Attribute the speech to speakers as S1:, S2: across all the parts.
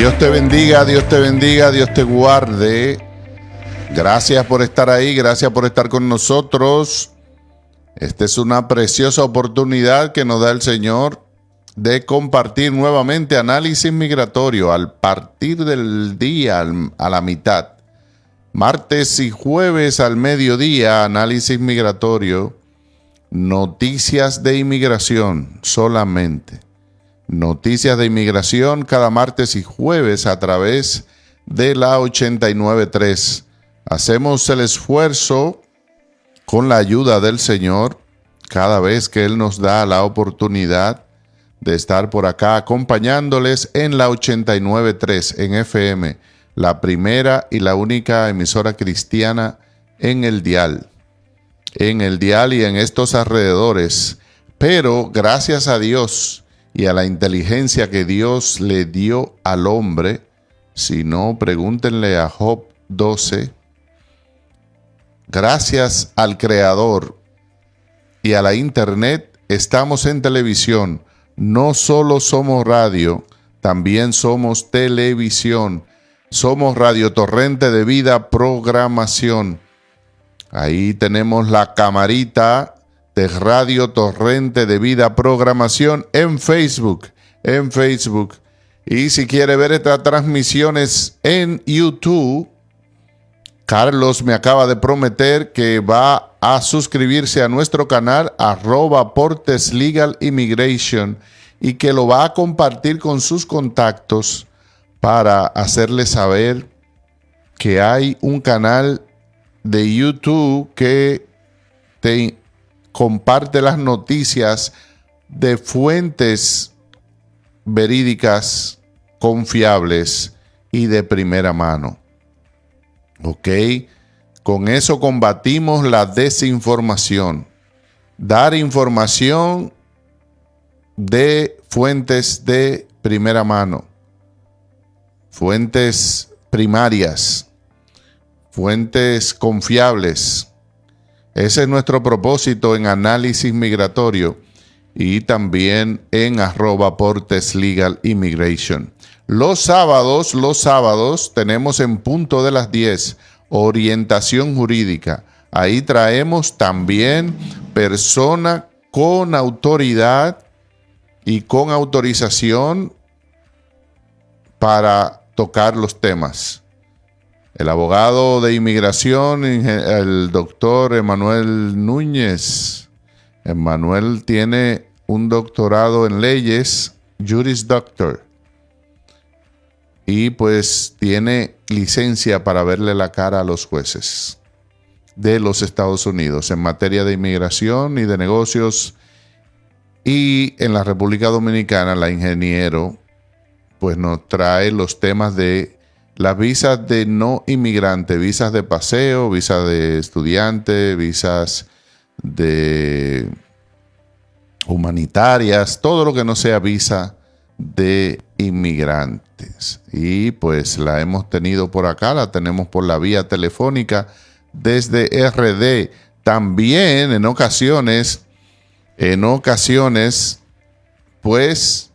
S1: Dios te bendiga, Dios te bendiga, Dios te guarde. Gracias por estar ahí, gracias por estar con nosotros. Esta es una preciosa oportunidad que nos da el Señor de compartir nuevamente análisis migratorio al partir del día a la mitad. Martes y jueves al mediodía, análisis migratorio, noticias de inmigración solamente. Noticias de inmigración cada martes y jueves a través de la 89.3. Hacemos el esfuerzo con la ayuda del Señor cada vez que Él nos da la oportunidad de estar por acá acompañándoles en la 89.3 en FM, la primera y la única emisora cristiana en el dial y en estos alrededores. Pero gracias a Dios y a la inteligencia que Dios le dio al hombre, si no, pregúntenle a Job 12, gracias al Creador y a la Internet, estamos en televisión. No solo somos radio, también somos televisión. Somos Radio Torrente de Vida Programación. Ahí tenemos la camarita de Radio Torrente de Vida Programación en Facebook. Y si quiere ver estas transmisiones en YouTube, Carlos me acaba de prometer que va a suscribirse a nuestro canal @Portes Legal Immigration y que lo va a compartir con sus contactos para hacerles saber que hay un canal de YouTube que te comparte las noticias de fuentes verídicas, confiables y de primera mano. ¿Ok? Con eso combatimos la desinformación. Dar información de fuentes de primera mano. Fuentes primarias. Fuentes confiables. Ese es nuestro propósito en análisis migratorio y también en @Portes Legal Immigration. Los sábados tenemos en punto de las 10 orientación jurídica. Ahí traemos también persona con autoridad y con autorización para tocar los temas. El abogado de inmigración, el doctor Emanuel Núñez. Emanuel tiene un doctorado en leyes, Juris Doctor. Y pues tiene licencia para verle la cara a los jueces de los Estados Unidos en materia de inmigración y de negocios. Y en la República Dominicana, la ingeniero, pues nos trae los temas de las visas de no inmigrante, visas de paseo, visas de estudiante, visas de humanitarias, todo lo que no sea visa de inmigrantes. Y pues la hemos tenido por acá, la tenemos por la vía telefónica desde RD. También en ocasiones, pues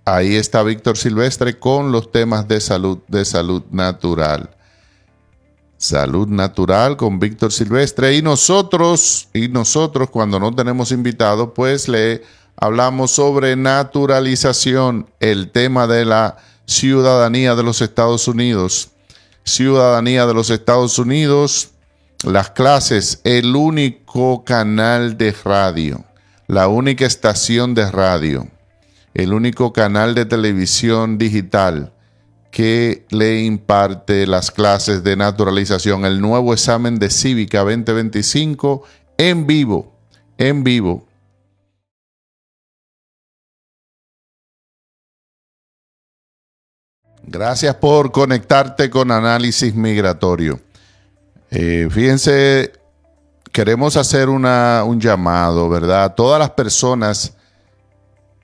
S1: ahí está Víctor Silvestre con los temas de salud natural. Salud natural con Víctor Silvestre. Y nosotros cuando no tenemos invitados, pues le hablamos sobre naturalización, el tema de la ciudadanía de los Estados Unidos. Ciudadanía de los Estados Unidos, las clases, el único canal de radio, la única estación de radio, el único canal de televisión digital que le imparte las clases de naturalización, el nuevo examen de Cívica 2025 en vivo. Gracias por conectarte con Análisis Migratorio. Fíjense, queremos hacer un llamado, ¿verdad? Todas las personas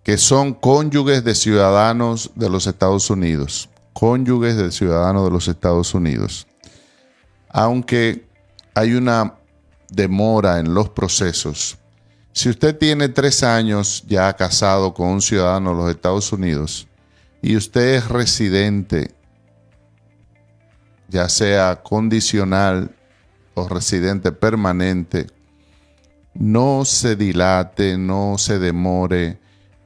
S1: que son cónyuges de ciudadanos de los Estados Unidos. Cónyuges de ciudadanos de los Estados Unidos. Aunque hay una demora en los procesos. Si usted tiene 3 años ya casado con un ciudadano de los Estados Unidos, y usted es residente, ya sea condicional o residente permanente, no se dilate, no se demore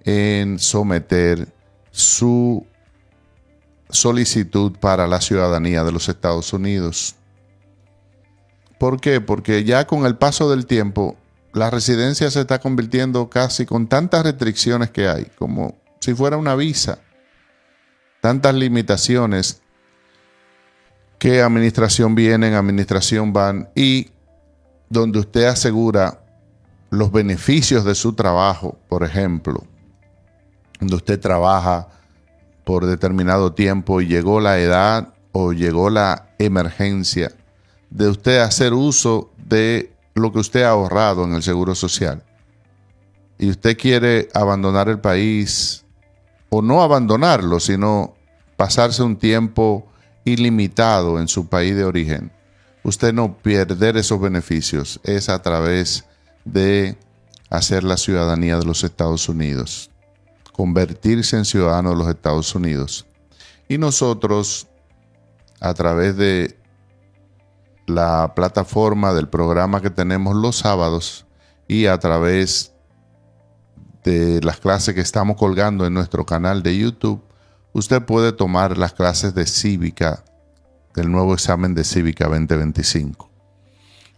S1: en someter su solicitud para la ciudadanía de los Estados Unidos. ¿Por qué? Porque ya con el paso del tiempo, la residencia se está convirtiendo casi con tantas restricciones que hay, como si fuera una visa. Tantas limitaciones que administración vienen, administración van, y donde usted asegura los beneficios de su trabajo, por ejemplo, donde usted trabaja por determinado tiempo y llegó la edad o llegó la emergencia de usted hacer uso de lo que usted ha ahorrado en el Seguro Social, y usted quiere abandonar el país, o no abandonarlo, sino pasarse un tiempo ilimitado en su país de origen, usted no perder esos beneficios es a través de hacer la ciudadanía de los Estados Unidos, convertirse en ciudadano de los Estados Unidos. Y nosotros, a través de la plataforma del programa que tenemos los sábados y a través de las clases que estamos colgando en nuestro canal de YouTube, usted puede tomar las clases de cívica, del nuevo examen de cívica 2025.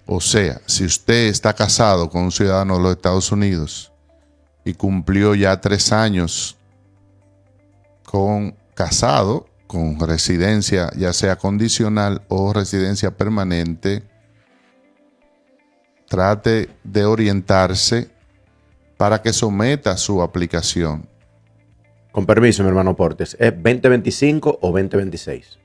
S1: O sea, si usted está casado con un ciudadano de los Estados Unidos y cumplió ya 3 años casado, con residencia, ya sea condicional o residencia permanente, trate de orientarse para que someta su aplicación.
S2: Con permiso, mi hermano Portes, ¿es 2025 o 2026?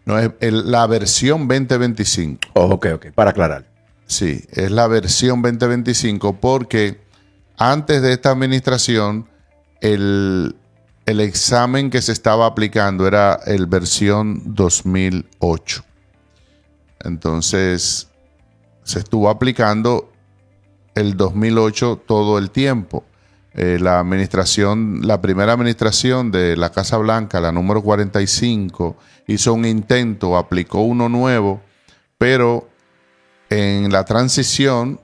S1: No, es la versión 2025.
S2: Oh, ok, para aclarar.
S1: Sí, es la versión 2025 porque antes de esta administración, el examen que se estaba aplicando era el versión 2008. Entonces, se estuvo aplicando el 2008 todo el tiempo. La primera administración de la Casa Blanca, la número 45, hizo un intento, aplicó uno nuevo, pero en la transición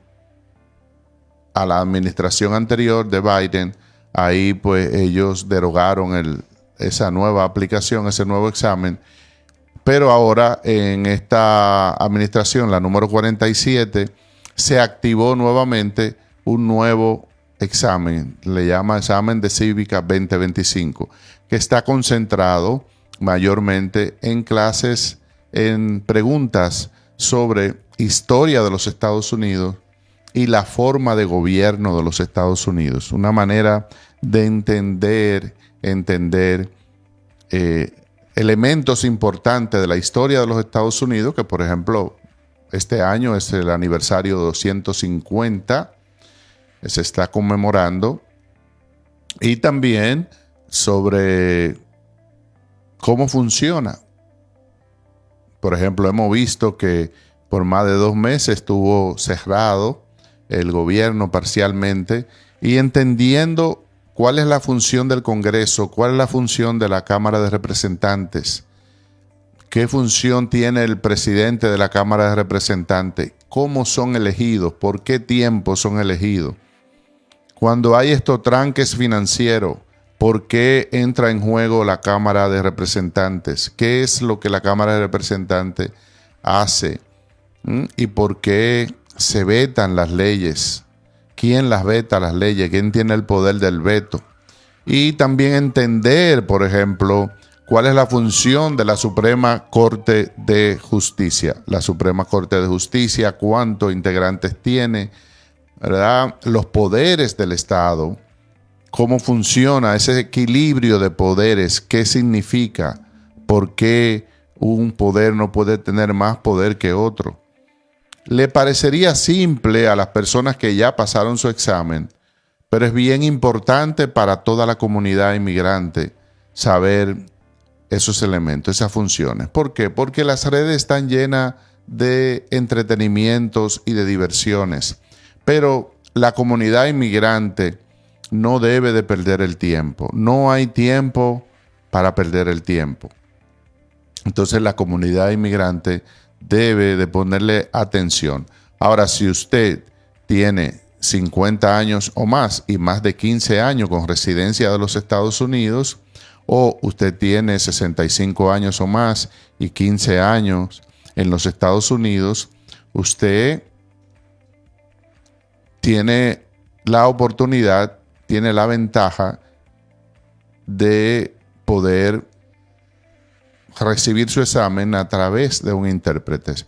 S1: a la administración anterior de Biden, ahí pues ellos derogaron esa nueva aplicación, ese nuevo examen. Pero ahora en esta administración, la número 47, se activó nuevamente un nuevo examen, le llama examen de cívica 2025, que está concentrado mayormente en clases, en preguntas sobre historia de los Estados Unidos y la forma de gobierno de los Estados Unidos. Una manera de entender elementos importantes de la historia de los Estados Unidos, que por ejemplo, este año es el aniversario 250, se está conmemorando, y también sobre cómo funciona. Por ejemplo, hemos visto que por más de 2 meses estuvo cerrado el gobierno parcialmente, y entendiendo cuál es la función del Congreso, cuál es la función de la Cámara de Representantes, qué función tiene el presidente de la Cámara de Representantes, cómo son elegidos, por qué tiempo son elegidos. Cuando hay estos tranques financieros, ¿por qué entra en juego la Cámara de Representantes? ¿Qué es lo que la Cámara de Representantes hace? ¿Y por qué se vetan las leyes? ¿Quién las veta las leyes? ¿Quién tiene el poder del veto? Y también entender, por ejemplo, cuál es la función de la Suprema Corte de Justicia. La Suprema Corte de Justicia, cuántos integrantes tiene, ¿verdad? Los poderes del Estado, cómo funciona ese equilibrio de poderes, qué significa, por qué un poder no puede tener más poder que otro. Le parecería simple a las personas que ya pasaron su examen, pero es bien importante para toda la comunidad inmigrante saber esos elementos, esas funciones. ¿Por qué? Porque las redes están llenas de entretenimientos y de diversiones, pero la comunidad inmigrante no debe de perder el tiempo. No hay tiempo para perder el tiempo. Entonces la comunidad inmigrante debe de ponerle atención. Ahora, si usted tiene 50 años o más y más de 15 años con residencia de los Estados Unidos, o usted tiene 65 años o más y 15 años en los Estados Unidos, usted tiene la oportunidad, tiene la ventaja de poder recibir su examen a través de un intérprete,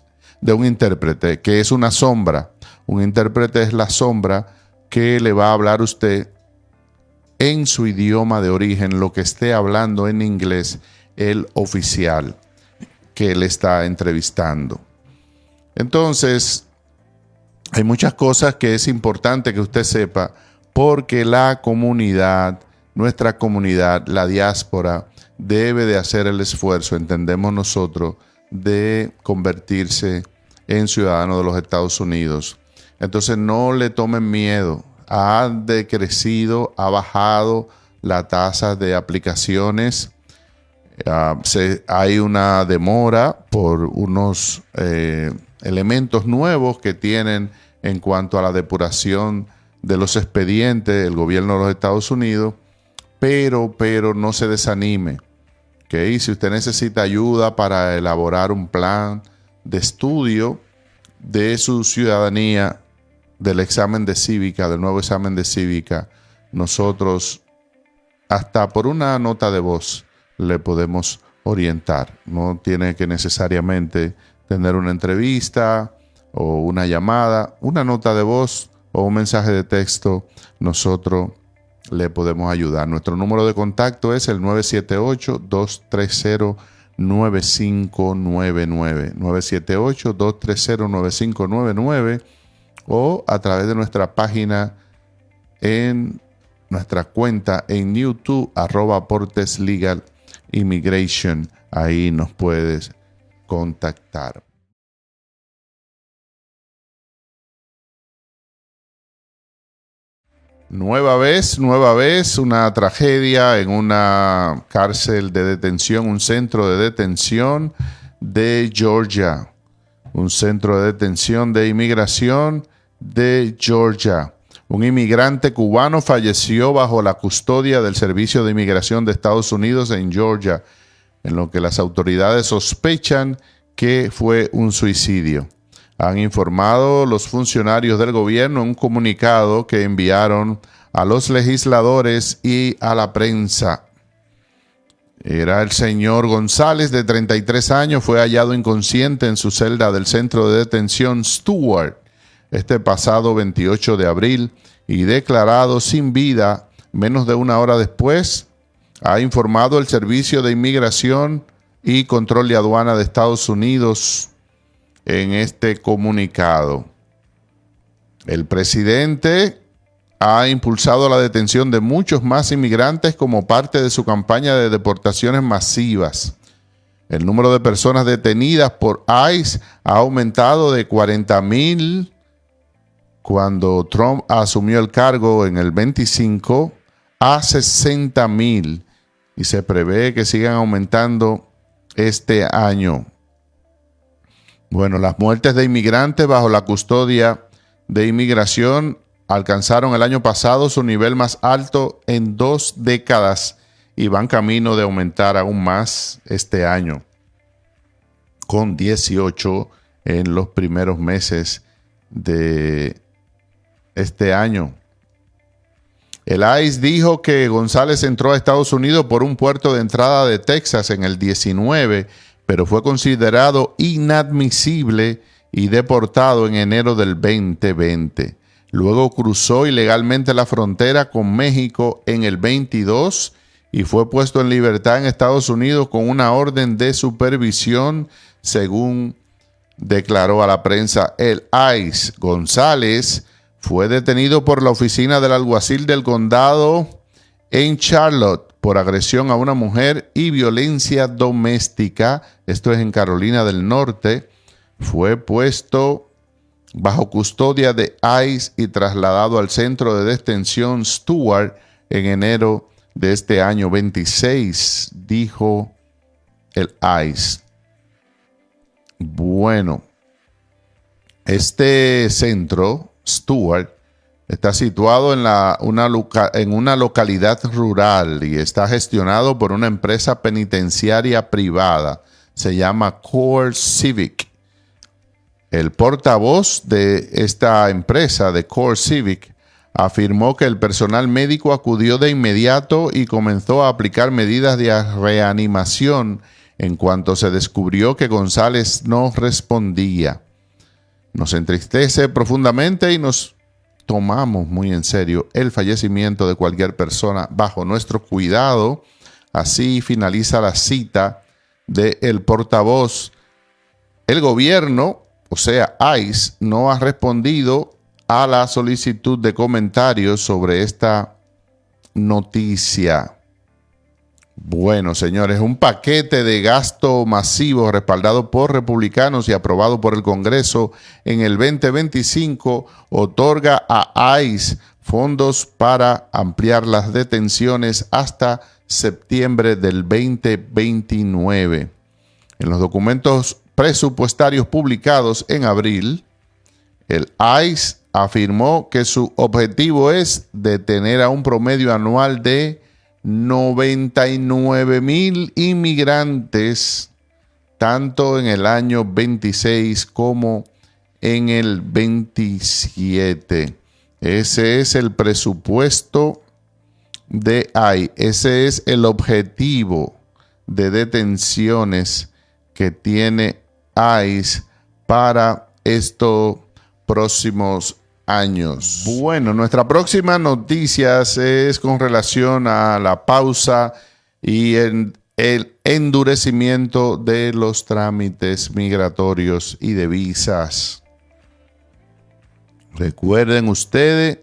S1: que es una sombra. Un intérprete es la sombra que le va a hablar a usted en su idioma de origen, lo que esté hablando en inglés el oficial que le está entrevistando. Entonces, hay muchas cosas que es importante que usted sepa, porque la comunidad, nuestra comunidad, la diáspora, debe de hacer el esfuerzo, entendemos nosotros, de convertirse en ciudadano de los Estados Unidos. Entonces no le tomen miedo. Ha decrecido, ha bajado la tasa de aplicaciones. Hay una demora por unos elementos nuevos que tienen en cuanto a la depuración de los expedientes del gobierno de los Estados Unidos, pero no se desanime. ¿Okay? Si usted necesita ayuda para elaborar un plan de estudio de su ciudadanía, del examen de cívica, del nuevo examen de cívica, nosotros hasta por una nota de voz le podemos orientar. No tiene que necesariamente tener una entrevista o una llamada, una nota de voz o un mensaje de texto, nosotros le podemos ayudar. Nuestro número de contacto es el 978-230-9599, 978-230-9599, o a través de nuestra página en nuestra cuenta en YouTube, @Portes Legal Immigration. Ahí nos puedes contactar. Nueva vez, una tragedia en una cárcel de detención, un centro de detención de Georgia. Un centro de detención de inmigración de Georgia. Un inmigrante cubano falleció bajo la custodia del Servicio de Inmigración de Estados Unidos en Georgia, en lo que las autoridades sospechan que fue un suicidio. Han informado los funcionarios del gobierno en un comunicado que enviaron a los legisladores y a la prensa. Era el señor González, de 33 años, fue hallado inconsciente en su celda del centro de detención Stewart este pasado 28 de abril y declarado sin vida menos de una hora después, ha informado el Servicio de Inmigración y Control de Aduana de Estados Unidos en este comunicado. El presidente ha impulsado la detención de muchos más inmigrantes como parte de su campaña de deportaciones masivas. El número de personas detenidas por ICE ha aumentado de 40,000 cuando Trump asumió el cargo en el 25 a 60,000 y se prevé que sigan aumentando este año. Bueno, las muertes de inmigrantes bajo la custodia de inmigración alcanzaron el año pasado su nivel más alto en 2 décadas y van camino de aumentar aún más este año, con 18 en los primeros meses de este año. El ICE dijo que González entró a Estados Unidos por un puerto de entrada de Texas en el 19, pero fue considerado inadmisible y deportado en enero del 2020. Luego cruzó ilegalmente la frontera con México en el 22 y fue puesto en libertad en Estados Unidos con una orden de supervisión, según declaró a la prensa el ICE. González fue detenido por la oficina del alguacil del condado en Charlotte por agresión a una mujer y violencia doméstica. Esto es en Carolina del Norte. Fue puesto bajo custodia de ICE y trasladado al centro de detención Stewart en enero de este año 26, dijo el ICE. Bueno, este centro, Stuart, está situado en una localidad rural y está gestionado por una empresa penitenciaria privada. Se llama Core Civic. El portavoz de esta empresa, de Core Civic, afirmó que el personal médico acudió de inmediato y comenzó a aplicar medidas de reanimación en cuanto se descubrió que González no respondía. Nos entristece profundamente y nos tomamos muy en serio el fallecimiento de cualquier persona bajo nuestro cuidado. Así finaliza la cita del portavoz. El gobierno, o sea, ICE, no ha respondido a la solicitud de comentarios sobre esta noticia. Bueno, señores, un paquete de gasto masivo respaldado por republicanos y aprobado por el Congreso en el 2025 otorga a ICE fondos para ampliar las detenciones hasta septiembre del 2029. En los documentos presupuestarios publicados en abril, el ICE afirmó que su objetivo es detener a un promedio anual de 99,000 inmigrantes, tanto en el año 26 como en el 27. Ese es el presupuesto de ICE. Ese es el objetivo de detenciones que tiene ICE para estos próximos años. Bueno, nuestra próxima noticia es con relación a la pausa y el endurecimiento de los trámites migratorios y de visas. Recuerden ustedes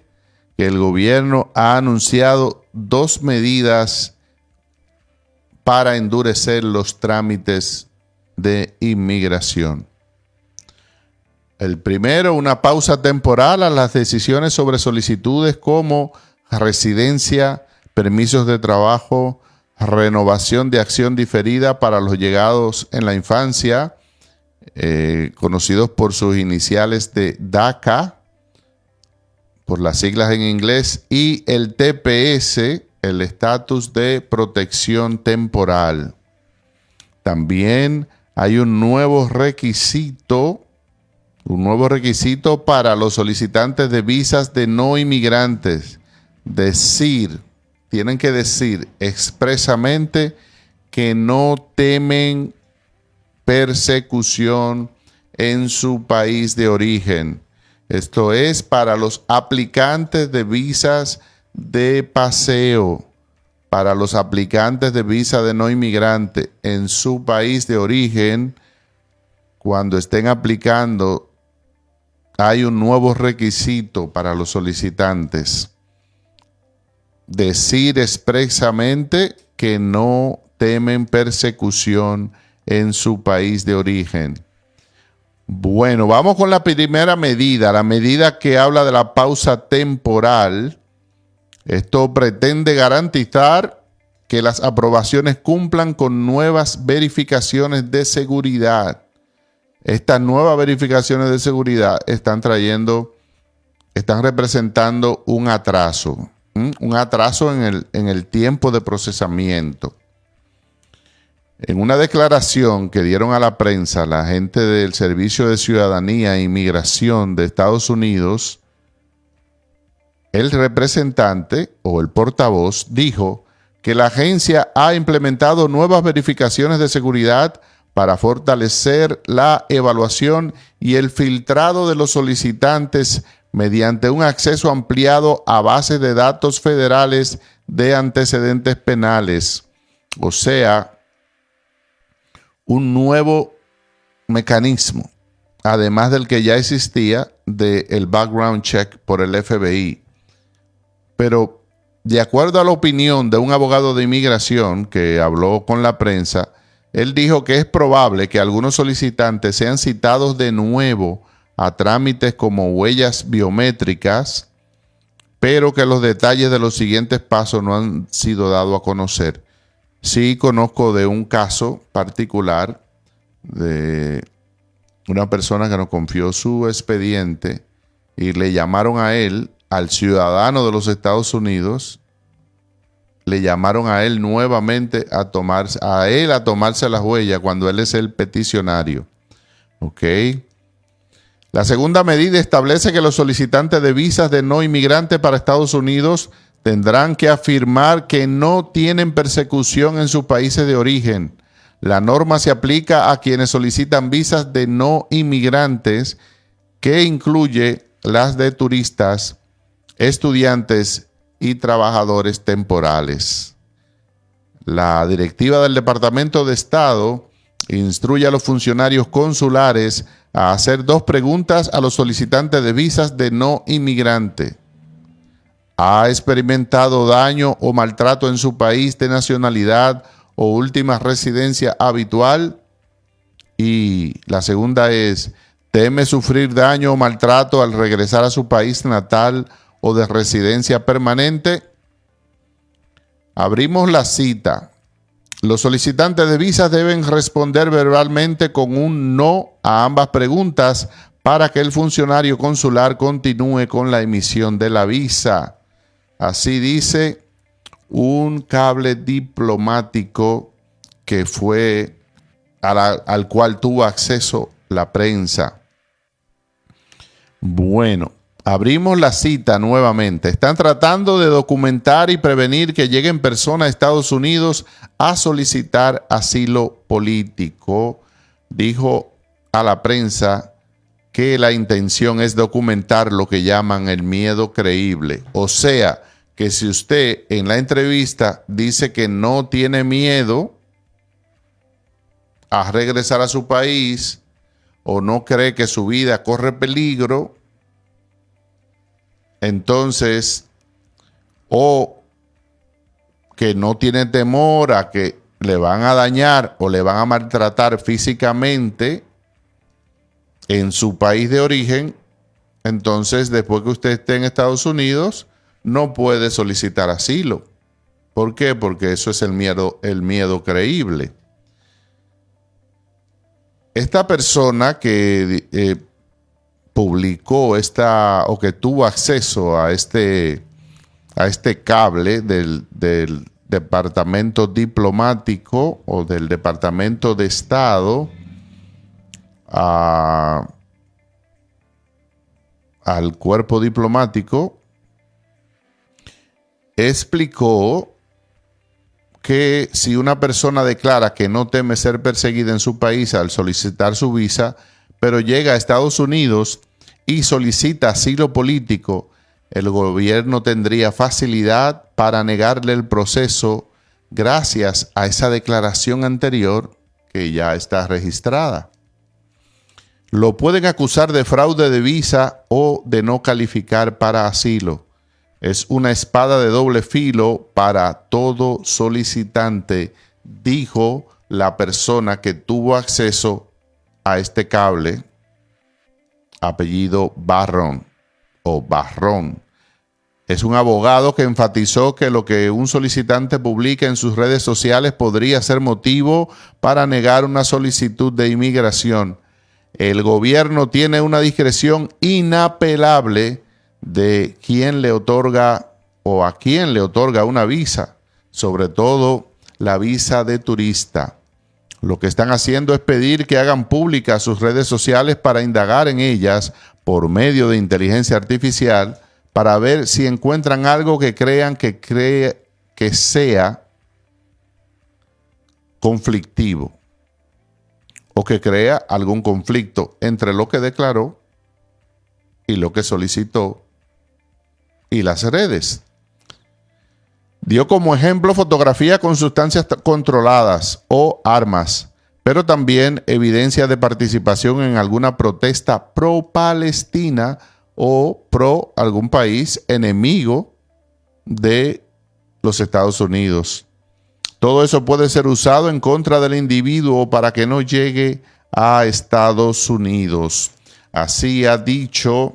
S1: que el gobierno ha anunciado 2 medidas para endurecer los trámites de inmigración. El primero, una pausa temporal a las decisiones sobre solicitudes como residencia, permisos de trabajo, renovación de acción diferida para los llegados en la infancia, conocidos por sus iniciales de DACA, por las siglas en inglés, y el TPS, el estatus de protección temporal. También hay un nuevo requisito para los solicitantes de visas de no inmigrantes. Tienen que decir expresamente que no temen persecución en su país de origen. Esto es para los aplicantes de visas de paseo, para los aplicantes de visa de no inmigrante en su país de origen. Cuando estén aplicando, hay un nuevo requisito para los solicitantes. Decir expresamente que no temen persecución en su país de origen. Bueno, vamos con la primera medida, la medida que habla de la pausa temporal. Esto pretende garantizar que las aprobaciones cumplan con nuevas verificaciones de seguridad. Estas nuevas verificaciones de seguridad están representando un atraso en el tiempo de procesamiento. En una declaración que dieron a la prensa la gente del Servicio de Ciudadanía e Inmigración de Estados Unidos, el representante o el portavoz dijo que la agencia ha implementado nuevas verificaciones de seguridad para fortalecer la evaluación y el filtrado de los solicitantes mediante un acceso ampliado a bases de datos federales de antecedentes penales. O sea, un nuevo mecanismo, además del que ya existía del background check por el FBI. Pero de acuerdo a la opinión de un abogado de inmigración que habló con la prensa, él dijo que es probable que algunos solicitantes sean citados de nuevo a trámites como huellas biométricas, pero que los detalles de los siguientes pasos no han sido dados a conocer. Sí conozco de un caso particular de una persona que nos confió su expediente y le llamaron a él, al ciudadano de los Estados Unidos, le llamaron a él nuevamente a tomarse las huellas cuando él es el peticionario. ¿Ok? La segunda medida establece que los solicitantes de visas de no inmigrante para Estados Unidos tendrán que afirmar que no tienen persecución en sus países de origen. La norma se aplica a quienes solicitan visas de no inmigrantes, que incluye las de turistas, estudiantes y trabajadores temporales. La directiva del Departamento de Estado instruye a los funcionarios consulares a hacer 2 preguntas a los solicitantes de visas de no inmigrante. ¿Ha experimentado daño o maltrato en su país de nacionalidad o última residencia habitual? Y la segunda es, ¿teme sufrir daño o maltrato al regresar a su país natal o de residencia permanente? Abrimos la cita. Los solicitantes de visas deben responder verbalmente con un no a ambas preguntas para que el funcionario consular continúe con la emisión de la visa. Así dice un cable diplomático que fue al cual tuvo acceso la prensa. Bueno, abrimos la cita nuevamente. Están tratando de documentar y prevenir que lleguen personas a Estados Unidos a solicitar asilo político. Dijo a la prensa que la intención es documentar lo que llaman el miedo creíble. O sea, que si usted en la entrevista dice que no tiene miedo a regresar a su país o no cree que su vida corre peligro, entonces, o que no tiene temor a que le van a dañar o le van a maltratar físicamente en su país de origen, entonces después que usted esté en Estados Unidos, no puede solicitar asilo. ¿Por qué? Porque eso es el miedo creíble. Esta persona que publicó o que tuvo acceso a este cable del departamento diplomático o del Departamento de Estado al cuerpo diplomático, explicó que si una persona declara que no teme ser perseguida en su país al solicitar su visa, pero llega a Estados Unidos y solicita asilo político, el gobierno tendría facilidad para negarle el proceso gracias a esa declaración anterior que ya está registrada. Lo pueden acusar de fraude de visa o de no calificar para asilo. Es una espada de doble filo para todo solicitante, dijo la persona que tuvo acceso a este cable, apellido Barrón o Barrón. Es un abogado que enfatizó que lo que un solicitante publica en sus redes sociales podría ser motivo para negar una solicitud de inmigración. El gobierno tiene una discreción inapelable de quién le otorga o a quién le otorga una visa, sobre todo la visa de turista. Lo que están haciendo es pedir que hagan públicas sus redes sociales para indagar en ellas por medio de inteligencia artificial para ver si encuentran algo que crean que sea conflictivo o que crea algún conflicto entre lo que declaró y lo que solicitó y las redes. Dio como ejemplo fotografía con sustancias controladas o armas, pero también evidencia de participación en alguna protesta pro-Palestina o pro algún país enemigo de los Estados Unidos. Todo eso puede ser usado en contra del individuo para que no llegue a Estados Unidos. Así ha dicho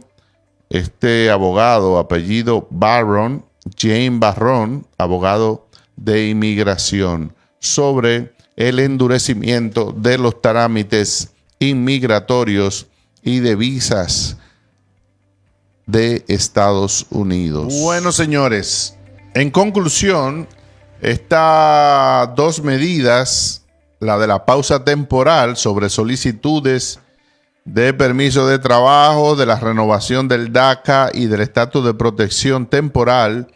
S1: este abogado, apellido Barron, James Barron, abogado de inmigración, sobre el endurecimiento de los trámites inmigratorios y de visas de Estados Unidos. Bueno, señores, en conclusión, estas dos medidas, la de la pausa temporal sobre solicitudes de permiso de trabajo, de la renovación del DACA y del estatus de protección temporal,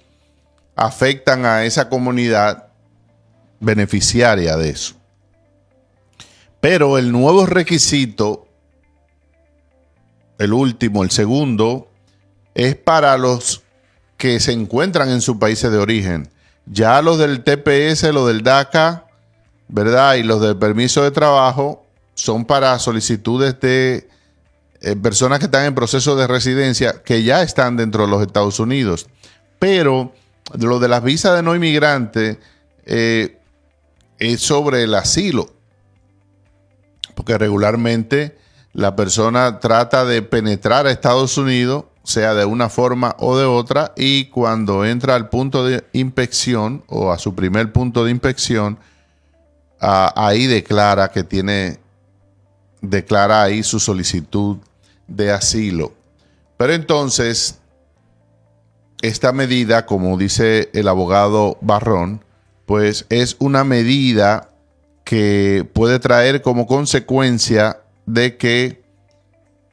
S1: afectan a esa comunidad beneficiaria de eso. Pero el nuevo requisito, el último, el segundo, es para los que se encuentran en sus países de origen. Ya los del TPS, los del DACA, ¿verdad? Y los del permiso de trabajo son para solicitudes de personas que están en proceso de residencia que ya están dentro de los Estados Unidos. Pero lo de las visas de no inmigrante es sobre el asilo. Porque regularmente la persona trata de penetrar a Estados Unidos, sea de una forma o de otra, y cuando entra al punto de inspección o a su primer punto de inspección, ahí declara ahí su solicitud de asilo. Pero entonces, esta medida, como dice el abogado Barrón, pues es una medida que puede traer como consecuencia de que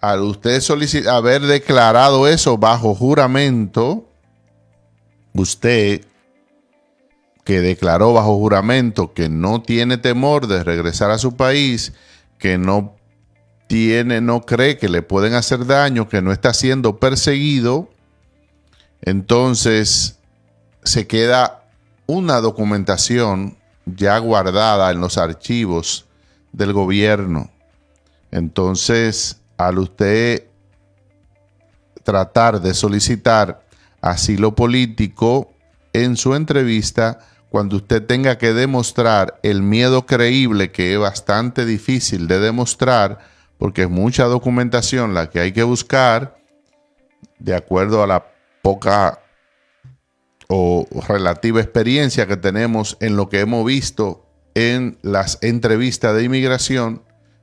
S1: al usted haber declarado eso bajo juramento, usted que declaró bajo juramento que no tiene temor de regresar a su país, que no cree que le pueden hacer daño, que no está siendo perseguido, entonces se queda una documentación ya guardada en los archivos del gobierno. Entonces, al usted tratar de solicitar asilo político en su entrevista, cuando usted tenga que demostrar el miedo creíble, que es bastante difícil de demostrar, porque es mucha documentación la que hay que buscar, de acuerdo a la poca o relativa experiencia que tenemos en lo que hemos visto en las entrevistas de inmigración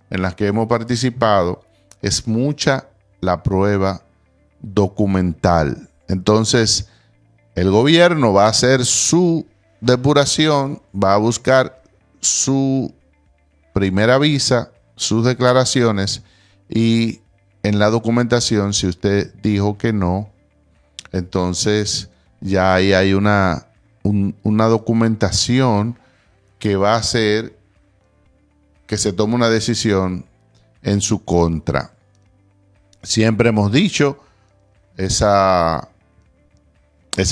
S1: en las que hemos participado, es mucha la prueba documental. Entonces, el gobierno va a hacer su depuración, va a buscar su primera visa, sus declaraciones, y en la documentación, si usted dijo que no, entonces ya ahí hay una documentación que va a hacer que se tome una decisión en su contra. Siempre hemos dicho esa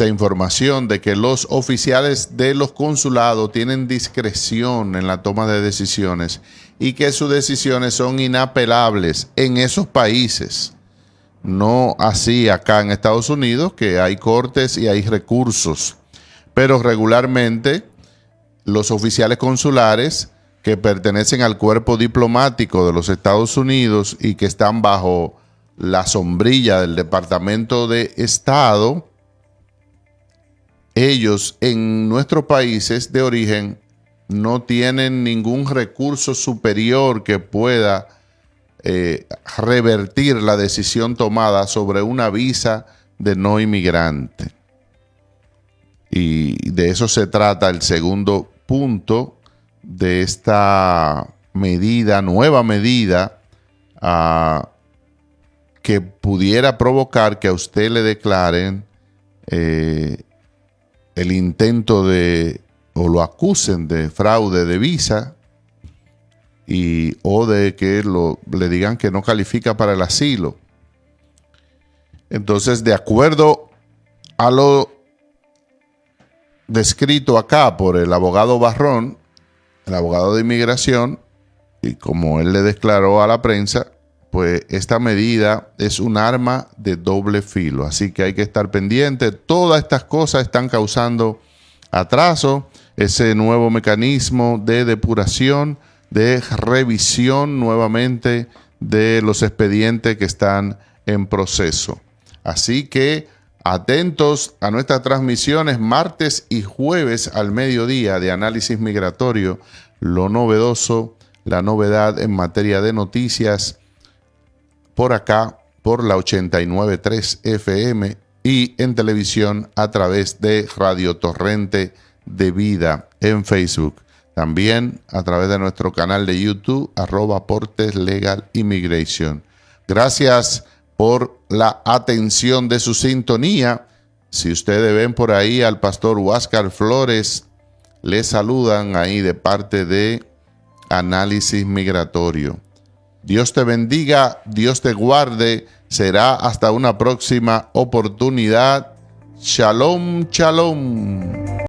S1: información de que los oficiales de los consulados tienen discreción en la toma de decisiones y que sus decisiones son inapelables en esos países. No así acá en Estados Unidos, que hay cortes y hay recursos. Pero regularmente los oficiales consulares que pertenecen al cuerpo diplomático de los Estados Unidos y que están bajo la sombrilla del Departamento de Estado, ellos en nuestros países de origen no tienen ningún recurso superior que pueda revertir la decisión tomada sobre una visa de no inmigrante. Y de eso se trata el segundo punto de esta medida, nueva medida, que pudiera provocar que a usted le declaren el intento o lo acusen de fraude de visa, o de que le digan que no califica para el asilo. Entonces, de acuerdo a lo descrito acá por el abogado Barrón, el abogado de inmigración, y como él le declaró a la prensa, pues esta medida es un arma de doble filo. Así que hay que estar pendiente. Todas estas cosas están causando atraso. Ese nuevo mecanismo de depuración, de revisión nuevamente de los expedientes que están en proceso. Así que atentos a nuestras transmisiones martes y jueves al mediodía de análisis migratorio, lo novedoso, la novedad en materia de noticias, por acá, por la 89.3 FM y en televisión a través de Radio Torrente de Vida en Facebook. También a través de nuestro canal de YouTube, @Portes Legal Immigration. Gracias por la atención de su sintonía. Si ustedes ven por ahí al pastor Huáscar Flores, le saludan ahí de parte de Análisis Migratorio. Dios te bendiga, Dios te guarde. Será hasta una próxima oportunidad. Shalom, shalom.